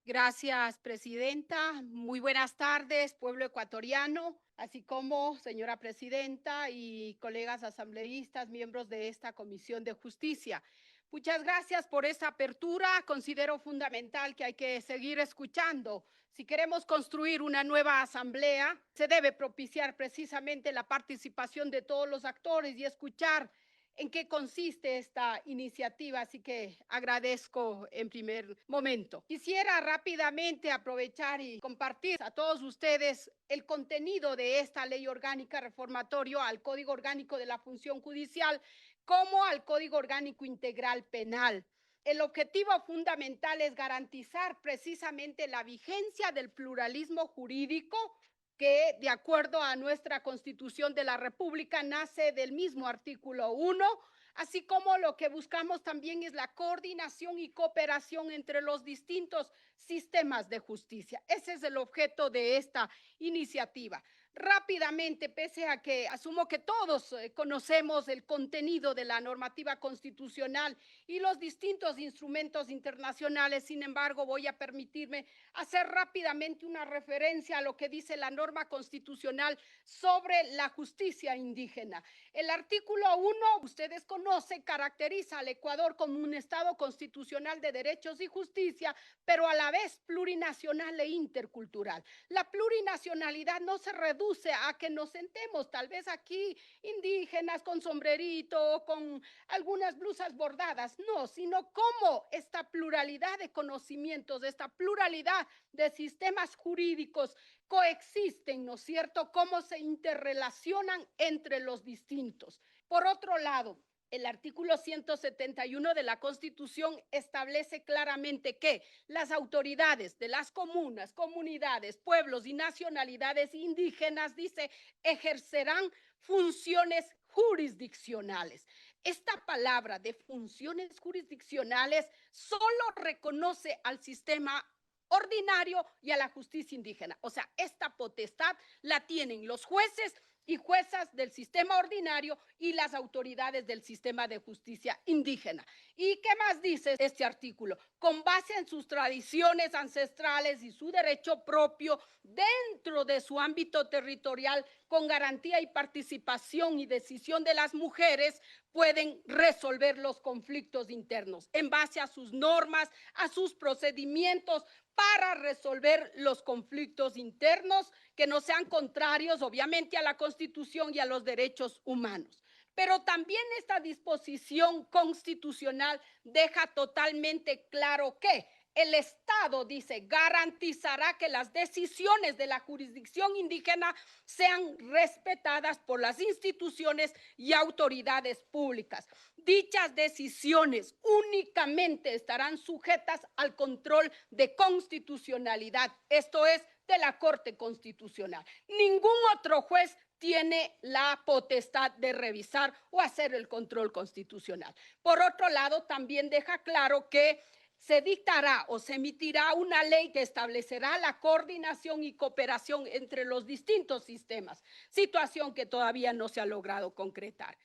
Gracias, presidenta. Muy buenas tardes, pueblo ecuatoriano, así como señora presidenta y colegas asambleístas, miembros de esta Comisión de Justicia. Muchas gracias por esta apertura. Considero fundamental que hay que seguir escuchando. Si queremos construir una nueva asamblea, se debe propiciar precisamente la participación de todos los actores y escuchar en qué consiste esta iniciativa, así que agradezco en primer momento. Quisiera rápidamente aprovechar y compartir a todos ustedes el contenido de esta ley orgánica reformatorio al Código Orgánico de la Función Judicial como al Código Orgánico Integral Penal. El objetivo fundamental es garantizar precisamente la vigencia del pluralismo jurídico que, de acuerdo a nuestra Constitución de la República, nace del mismo artículo 1, así como lo que buscamos también es la coordinación y cooperación entre los distintos sistemas de justicia. Ese es el objeto de esta iniciativa. Rápidamente, pese a que asumo que todos conocemos el contenido de la normativa constitucional y los distintos instrumentos internacionales, sin embargo, voy a permitirme hacer rápidamente una referencia a lo que dice la norma constitucional sobre la justicia indígena. El artículo 1, ustedes conocen, caracteriza al Ecuador como un Estado constitucional de derechos y justicia, pero a la vez plurinacional e intercultural. La plurinacionalidad no se reduce a que nos sentemos, tal vez aquí indígenas con sombrerito, con algunas blusas bordadas, no, sino cómo esta pluralidad de conocimientos, esta pluralidad de sistemas jurídicos coexisten, ¿no es cierto? Cómo se interrelacionan entre los distintos. Por otro lado, el artículo 171 de la Constitución establece claramente que las autoridades de las comunas, comunidades, pueblos y nacionalidades indígenas, dice, ejercerán funciones jurisdiccionales. Esta palabra de funciones jurisdiccionales solo reconoce al sistema ordinario y a la justicia indígena. O sea, esta potestad la tienen los jueces y juezas del sistema ordinario y las autoridades del sistema de justicia indígena. ¿Y qué más dice este artículo? Con base en sus tradiciones ancestrales y su derecho propio dentro de su ámbito territorial, con garantía y participación y decisión de las mujeres, pueden resolver los conflictos internos en base a sus normas, a sus procedimientos para resolver los conflictos internos que no sean contrarios, obviamente, a la Constitución y a los derechos humanos. Pero también esta disposición constitucional deja totalmente claro que el Estado, dice, garantizará que las decisiones de la jurisdicción indígena sean respetadas por las instituciones y autoridades públicas. Dichas decisiones únicamente estarán sujetas al control de constitucionalidad, esto es, de la Corte Constitucional. Ningún otro juez tiene la potestad de revisar o hacer el control constitucional. Por otro lado, también deja claro que se dictará o se emitirá una ley que establecerá la coordinación y cooperación entre los distintos sistemas, situación que todavía no se ha logrado concretar.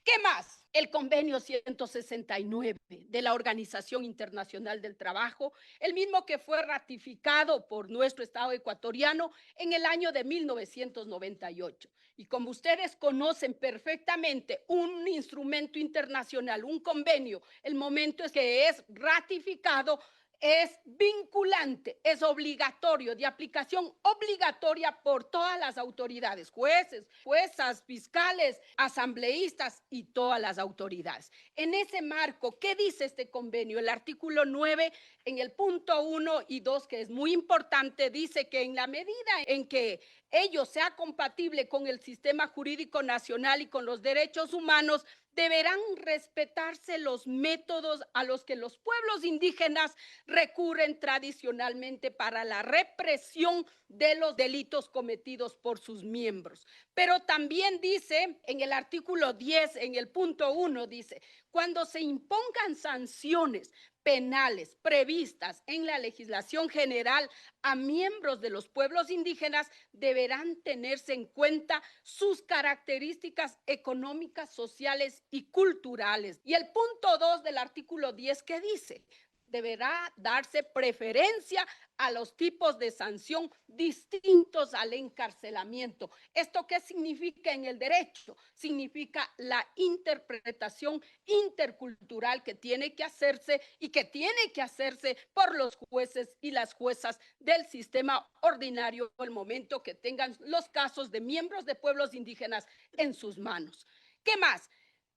¿Qué más? El convenio 169 de la Organización Internacional del Trabajo, el mismo que fue ratificado por nuestro Estado ecuatoriano en el año de 1998. Y como ustedes conocen perfectamente, un instrumento internacional, un convenio, el momento es que es ratificado, es vinculante, es obligatorio, de aplicación obligatoria por todas las autoridades, jueces, juezas, fiscales, asambleístas y todas las autoridades. En ese marco, ¿qué dice este convenio? El artículo 9, en el punto 1 y 2, que es muy importante, dice que en la medida en que ello sea compatible con el sistema jurídico nacional y con los derechos humanos, deberán respetarse los métodos a los que los pueblos indígenas recurren tradicionalmente para la represión de los delitos cometidos por sus miembros. Pero también dice en el artículo 10, en el punto 1, dice, cuando se impongan sanciones penales previstas en la legislación general a miembros de los pueblos indígenas, deberán tenerse en cuenta sus características económicas, sociales y culturales. Y el punto 2 del artículo 10, ¿qué dice? deberá darse preferencia a los tipos de sanción distintos al encarcelamiento. ¿Esto qué significa en el derecho? Significa la interpretación intercultural que tiene que hacerse y que tiene que hacerse por los jueces y las juezas del sistema ordinario el momento que tengan los casos de miembros de pueblos indígenas en sus manos. ¿Qué más?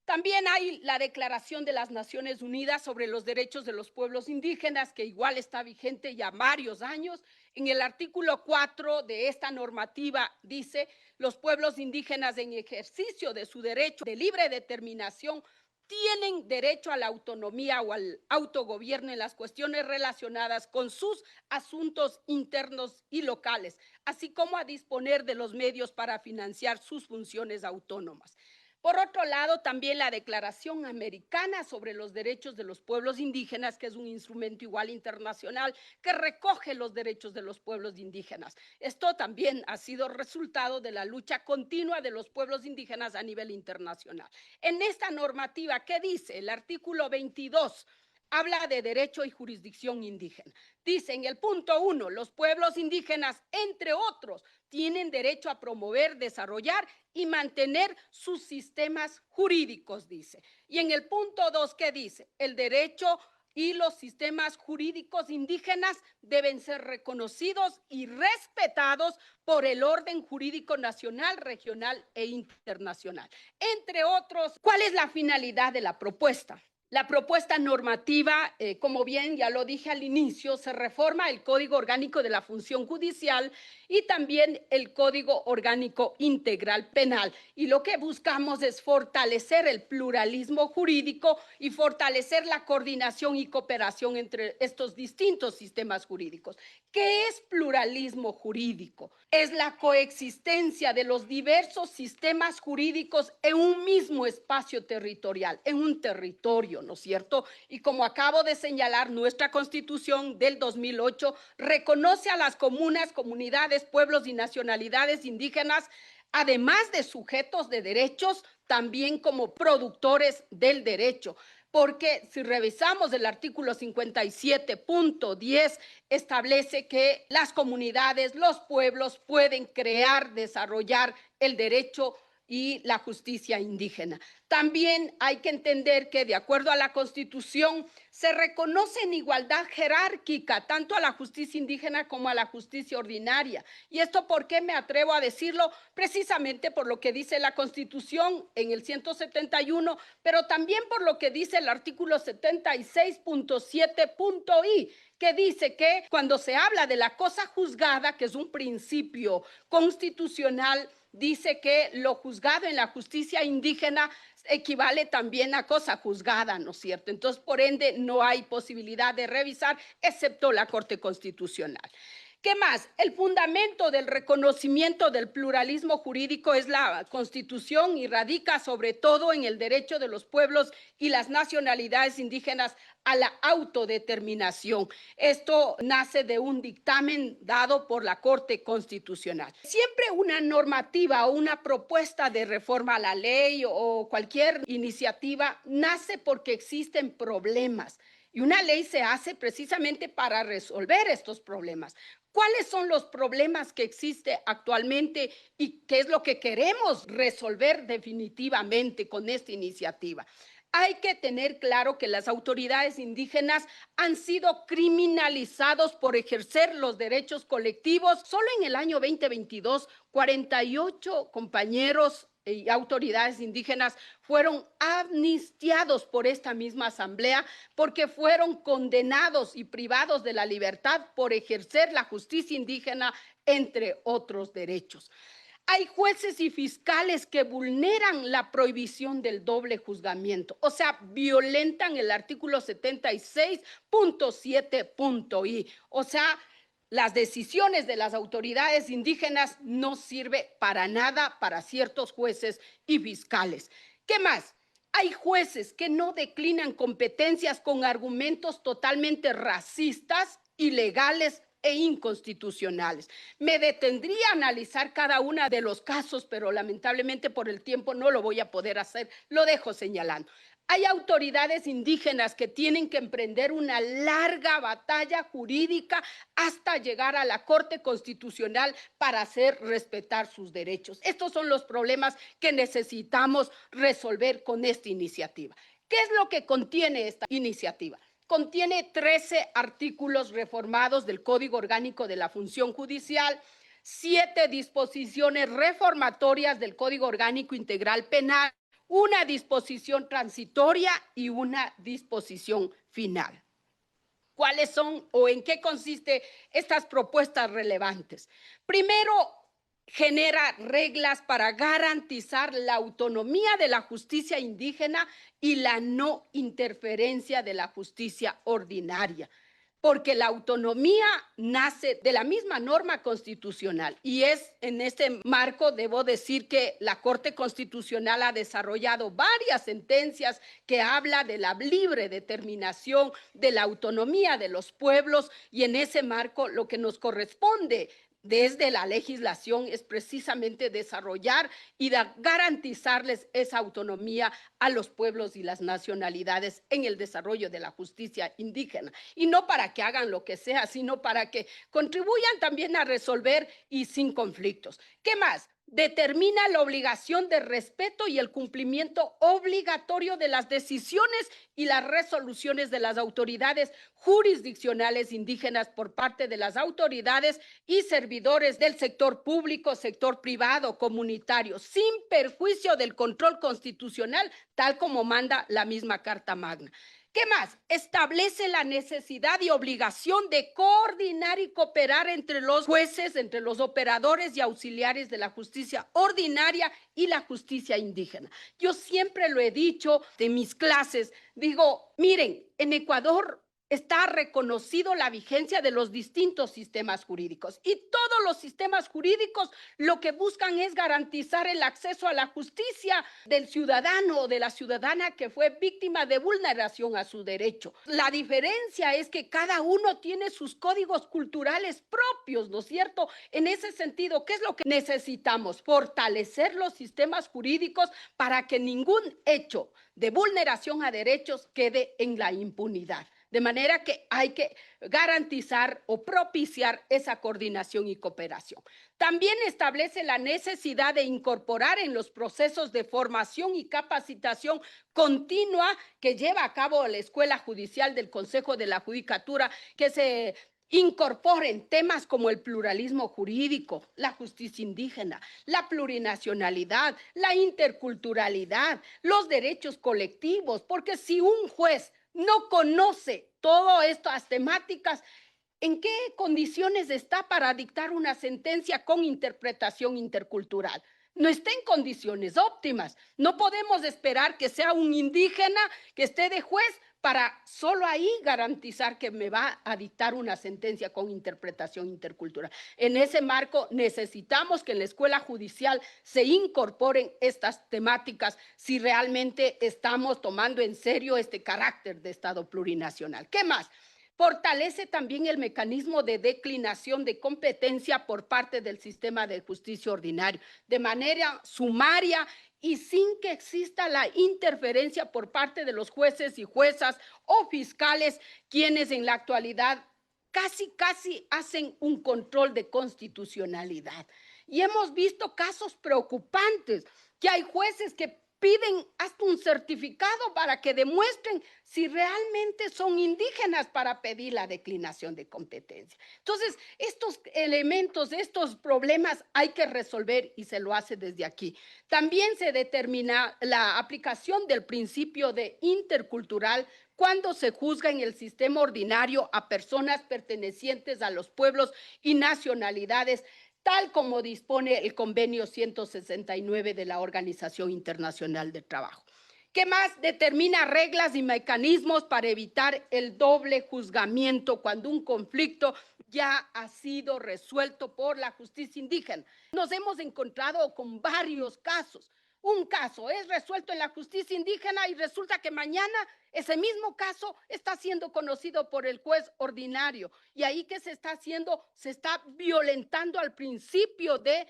También hay la Declaración de las Naciones Unidas sobre los Derechos de los Pueblos Indígenas, que igual está vigente ya varios años. En el artículo 4 de esta normativa dice: los pueblos indígenas en ejercicio de su derecho de libre determinación tienen derecho a la autonomía o al autogobierno en las cuestiones relacionadas con sus asuntos internos y locales, así como a disponer de los medios para financiar sus funciones autónomas. Por otro lado, también la Declaración Americana sobre los Derechos de los Pueblos Indígenas, que es un instrumento igual internacional que recoge los derechos de los pueblos indígenas. Esto también ha sido resultado de la lucha continua de los pueblos indígenas a nivel internacional. En esta normativa, ¿qué dice? El artículo 22 habla de derecho y jurisdicción indígena. Dice en el punto 1, los pueblos indígenas, entre otros, tienen derecho a promover, desarrollar y mantener sus sistemas jurídicos, dice. Y en el punto 2, ¿qué dice? El derecho y los sistemas jurídicos indígenas deben ser reconocidos y respetados por el orden jurídico nacional, regional e internacional. Entre otros, ¿cuál es la finalidad de la propuesta? La propuesta normativa, como bien ya lo dije al inicio, se reforma el Código Orgánico de la Función Judicial y también el Código Orgánico Integral Penal. Y lo que buscamos es fortalecer el pluralismo jurídico y fortalecer la coordinación y cooperación entre estos distintos sistemas jurídicos. ¿Qué es pluralismo jurídico? Es la coexistencia de los diversos sistemas jurídicos en un mismo espacio territorial, en un territorio, ¿no es cierto? Y como acabo de señalar, nuestra Constitución del 2008 reconoce a las comunas, comunidades, pueblos y nacionalidades indígenas, además de sujetos de derechos, también como productores del derecho. Porque si revisamos el artículo 57.10, establece que las comunidades, los pueblos pueden crear, desarrollar el derecho y la justicia indígena. También hay que entender que, de acuerdo a la Constitución, se reconoce en igualdad jerárquica tanto a la justicia indígena como a la justicia ordinaria. ¿Y esto por qué me atrevo a decirlo? Precisamente por lo que dice la Constitución en el 171, pero también por lo que dice el artículo 76.7.i, que dice que cuando se habla de la cosa juzgada, que es un principio constitucional, dice que lo juzgado en la justicia indígena equivale también a cosa juzgada, ¿no es cierto? Entonces, por ende, no hay posibilidad de revisar, excepto la Corte Constitucional. ¿Qué más? El fundamento del reconocimiento del pluralismo jurídico es la Constitución y radica sobre todo en el derecho de los pueblos y las nacionalidades indígenas a la autodeterminación. Esto nace de un dictamen dado por la Corte Constitucional. Siempre una normativa o una propuesta de reforma a la ley o cualquier iniciativa nace porque existen problemas. Y una ley se hace precisamente para resolver estos problemas. ¿Cuáles son los problemas que existen actualmente y qué es lo que queremos resolver definitivamente con esta iniciativa? Hay que tener claro que las autoridades indígenas han sido criminalizados por ejercer los derechos colectivos. Solo en el año 2022, 48 compañeros y autoridades indígenas fueron amnistiados por esta misma asamblea porque fueron condenados y privados de la libertad por ejercer la justicia indígena, entre otros derechos. Hay jueces y fiscales que vulneran la prohibición del doble juzgamiento, o sea, violentan el artículo 76.7.i, o sea, las decisiones de las autoridades indígenas no sirven para nada para ciertos jueces y fiscales. ¿Qué más? Hay jueces que no declinan competencias con argumentos totalmente racistas, ilegales e inconstitucionales. Me detendría a analizar cada uno de los casos, pero lamentablemente por el tiempo no lo voy a poder hacer. Lo dejo señalando. Hay autoridades indígenas que tienen que emprender una larga batalla jurídica hasta llegar a la Corte Constitucional para hacer respetar sus derechos. Estos son los problemas que necesitamos resolver con esta iniciativa. ¿Qué es lo que contiene esta iniciativa? Contiene 13 artículos reformados del Código Orgánico de la Función Judicial, 7 disposiciones reformatorias del Código Orgánico Integral Penal, una disposición transitoria y una disposición final. ¿Cuáles son o en qué consiste estas propuestas relevantes? Primero, genera reglas para garantizar la autonomía de la justicia indígena y la no interferencia de la justicia ordinaria, porque la autonomía nace de la misma norma constitucional y es en este marco, debo decir que la Corte Constitucional ha desarrollado varias sentencias que habla de la libre determinación, de la autonomía de los pueblos y en ese marco lo que nos corresponde desde la legislación es precisamente desarrollar y garantizarles esa autonomía a los pueblos y las nacionalidades en el desarrollo de la justicia indígena. Y no para que hagan lo que sea, sino para que contribuyan también a resolver y sin conflictos. ¿Qué más? Determina la obligación de respeto y el cumplimiento obligatorio de las decisiones y las resoluciones de las autoridades jurisdiccionales indígenas por parte de las autoridades y servidores del sector público, sector privado, comunitario, sin perjuicio del control constitucional, tal como manda la misma Carta Magna. ¿Qué más? Establece la necesidad y obligación de coordinar y cooperar entre los jueces, entre los operadores y auxiliares de la justicia ordinaria y la justicia indígena. Yo siempre lo he dicho de mis clases, digo, miren, en Ecuador está reconocido la vigencia de los distintos sistemas jurídicos y todos los sistemas jurídicos lo que buscan es garantizar el acceso a la justicia del ciudadano o de la ciudadana que fue víctima de vulneración a su derecho. La diferencia es que cada uno tiene sus códigos culturales propios, ¿no es cierto? En ese sentido, ¿qué es lo que necesitamos? Fortalecer los sistemas jurídicos para que ningún hecho de vulneración a derechos quede en la impunidad. De manera que hay que garantizar o propiciar esa coordinación y cooperación. También establece la necesidad de incorporar en los procesos de formación y capacitación continua que lleva a cabo la Escuela Judicial del Consejo de la Judicatura, que se incorporen temas como el pluralismo jurídico, la justicia indígena, la plurinacionalidad, la interculturalidad, los derechos colectivos, porque si un juez no conoce todas estas temáticas, ¿en qué condiciones está para dictar una sentencia con interpretación intercultural? No está en condiciones óptimas. No podemos esperar que sea un indígena que esté de juez para solo ahí garantizar que me va a dictar una sentencia con interpretación intercultural. En ese marco necesitamos que en la escuela judicial se incorporen estas temáticas si realmente estamos tomando en serio este carácter de Estado plurinacional. ¿Qué más? Fortalece también el mecanismo de declinación de competencia por parte del sistema de justicia ordinario, de manera sumaria y sin que exista la interferencia por parte de los jueces y juezas o fiscales, quienes en la actualidad casi hacen un control de constitucionalidad. Y hemos visto casos preocupantes, que hay jueces que piden hasta un certificado para que demuestren si realmente son indígenas para pedir la declinación de competencia. Entonces, estos elementos, estos problemas hay que resolver y se lo hace desde aquí. También se determina la aplicación del principio de intercultural cuando se juzga en el sistema ordinario a personas pertenecientes a los pueblos y nacionalidades, tal como dispone el convenio 169 de la Organización Internacional del Trabajo. ¿Qué más? Determina reglas y mecanismos para evitar el doble juzgamiento cuando un conflicto ya ha sido resuelto por la justicia indígena. Nos hemos encontrado con varios casos. Un caso es resuelto en la justicia indígena y resulta que mañana ese mismo caso está siendo conocido por el juez ordinario. Y ahí que se está haciendo, se está violentando al principio de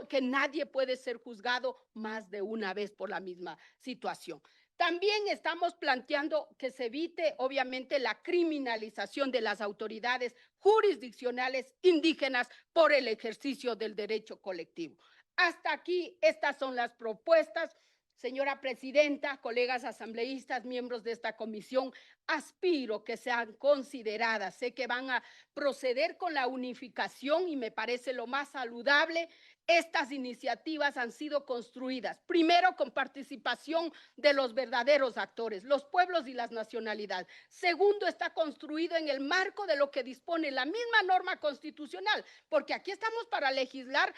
que nadie puede ser juzgado más de una vez por la misma situación. También estamos planteando que se evite, obviamente, la criminalización de las autoridades jurisdiccionales indígenas por el ejercicio del derecho colectivo. Hasta aquí, estas son las propuestas. Señora presidenta, colegas asambleístas, miembros de esta comisión, aspiro que sean consideradas. Sé que van a proceder con la unificación y me parece lo más saludable. Estas iniciativas han sido construidas, primero, con participación de los verdaderos actores, los pueblos y las nacionalidades. Segundo, está construido en el marco de lo que dispone la misma norma constitucional, porque aquí estamos para legislar,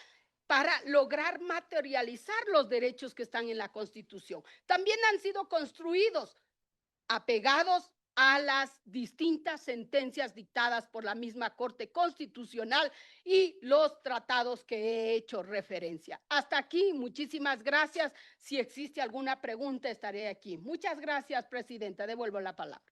para lograr materializar los derechos que están en la Constitución. También han sido construidos apegados a las distintas sentencias dictadas por la misma Corte Constitucional y los tratados que he hecho referencia. Hasta aquí, muchísimas gracias. Si existe alguna pregunta, estaré aquí. Muchas gracias, presidenta. Devuelvo la palabra.